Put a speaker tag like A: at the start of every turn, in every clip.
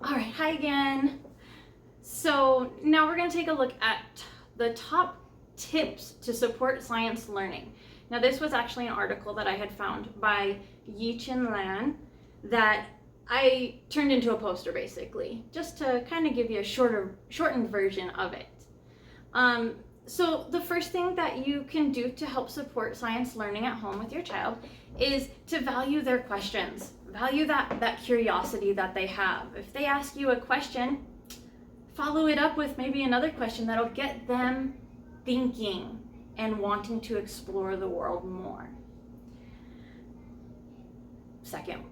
A: All right, hi again. So now we're going to take a look at the top tips to support science learning. Now this was actually an article that I had found by Yi-Chin Lan that I turned into a poster basically, just to kind of give you a shortened version of it. So the first thing that you can do to help support science learning at home with your child is to value their questions. Value that curiosity that they have. If they ask you a question, follow it up with maybe another question that'll get them thinking and wanting to explore the world more. Second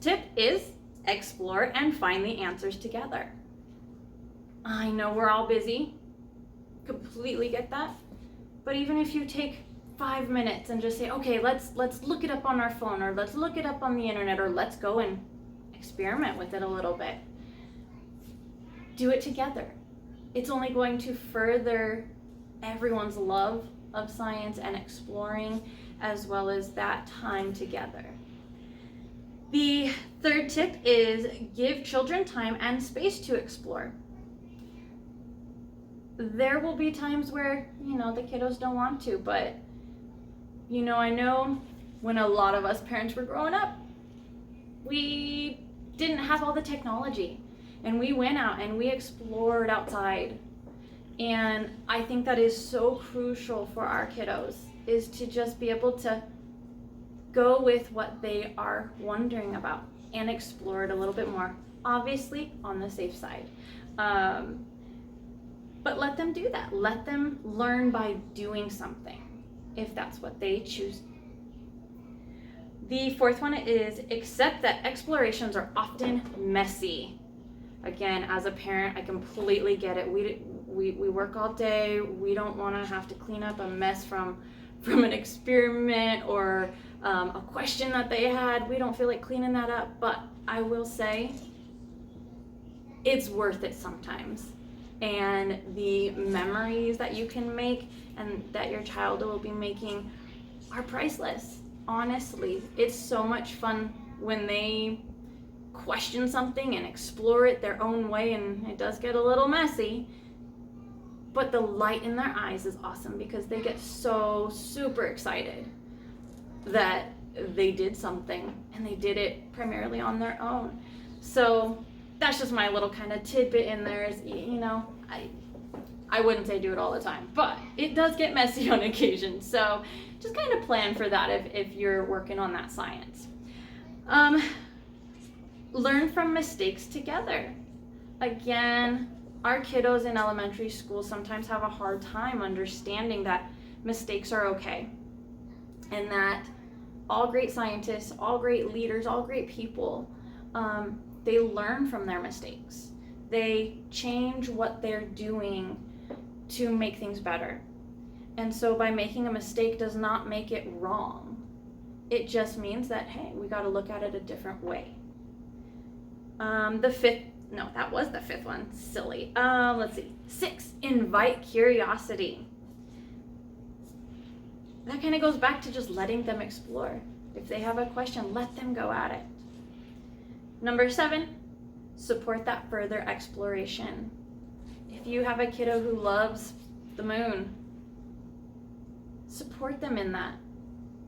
A: tip is explore and find the answers together. I know we're all busy, completely get that, but even if you take 5 minutes and just say, okay, let's look it up on our phone, or let's look it up on the internet, or let's go and experiment with it a little bit. Do it together. It's only going to further everyone's love of science and exploring, as well as that time together. The third tip is give children time and space to explore. There will be times where, the kiddos don't want to, but I know when a lot of us parents were growing up, we didn't have all the technology, and we went out and we explored outside. And I think that is so crucial for our kiddos, is to just be able to go with what they are wondering about and explore it a little bit more, obviously on the safe side. But let them do that. Let them learn by doing something, if that's what they choose. The fourth one is accept that explorations are often messy. Again, as a parent, I completely get it. We work all day. We don't want to have to clean up a mess from an experiment or a question that they had. We don't feel like cleaning that up, but I will say it's worth it sometimes. And the memories that you can make and that your child will be making are priceless. Honestly, it's so much fun when they question something and explore it their own way, and it does get a little messy, but the light in their eyes is awesome because they get so super excited that they did something, and they did it primarily on their own. So that's just my little kind of tidbit in there is, I wouldn't say do it all the time, but it does get messy on occasion. So just kind of plan for that if you're working on that science. Learn from mistakes together. Again, our kiddos in elementary school sometimes have a hard time understanding that mistakes are okay, and that all great scientists, all great leaders, all great people, they learn from their mistakes. They change what they're doing to make things better. And so by making a mistake does not make it wrong. It just means that, hey, we got to look at it a different way. That was the fifth one. Silly. Let's see. 6, invite curiosity. That kind of goes back to just letting them explore. If they have a question, let them go at it. Number 7, support that further exploration. If you have a kiddo who loves the moon, support them in that.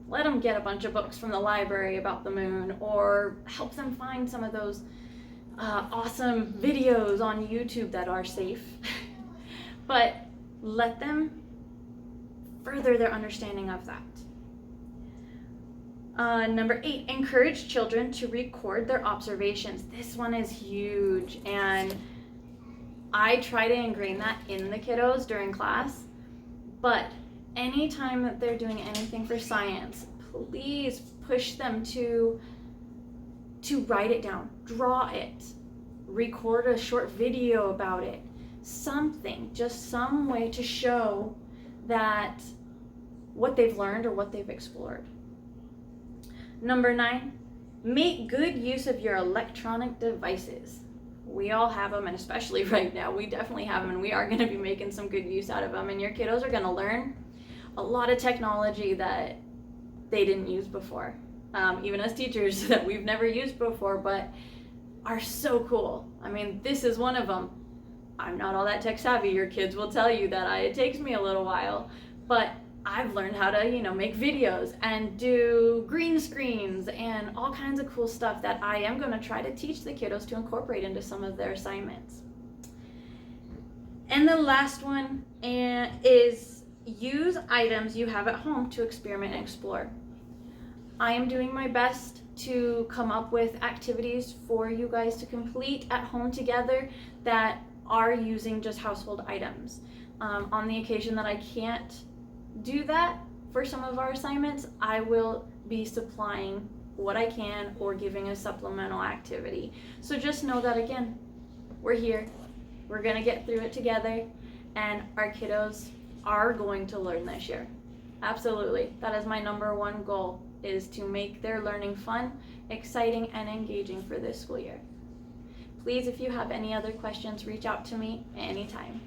A: Let them get a bunch of books from the library about the moon, or help them find some of those awesome videos on YouTube that are safe. But let them further their understanding of that. Number 8, encourage children to record their observations. This one is huge, and I try to ingrain that in the kiddos during class, but anytime that they're doing anything for science, please push them to write it down, draw it, record a short video about it, something, just some way to show that what they've learned or what they've explored. Number 9, make good use of your electronic devices. We all have them, and especially right now, we definitely have them, and we are going to be making some good use out of them, and your kiddos are going to learn a lot of technology that they didn't use before, even as teachers that we've never used before, but are so cool. I mean, this is one of them. I'm not all that tech savvy. Your kids will tell you that it takes me a little while, but I've learned how to, make videos and do green screens and all kinds of cool stuff that I am going to try to teach the kiddos to incorporate into some of their assignments. And the last one is use items you have at home to experiment and explore. I am doing my best to come up with activities for you guys to complete at home together that are using just household items. On the occasion that I can't do that for some of our assignments, I will be supplying what I can or giving a supplemental activity. So just know that, again, we're here. We're going to get through it together, and our kiddos are going to learn this year. Absolutely. That is my number one goal, is to make their learning fun, exciting, and engaging for this school year. Please, if you have any other questions, reach out to me anytime.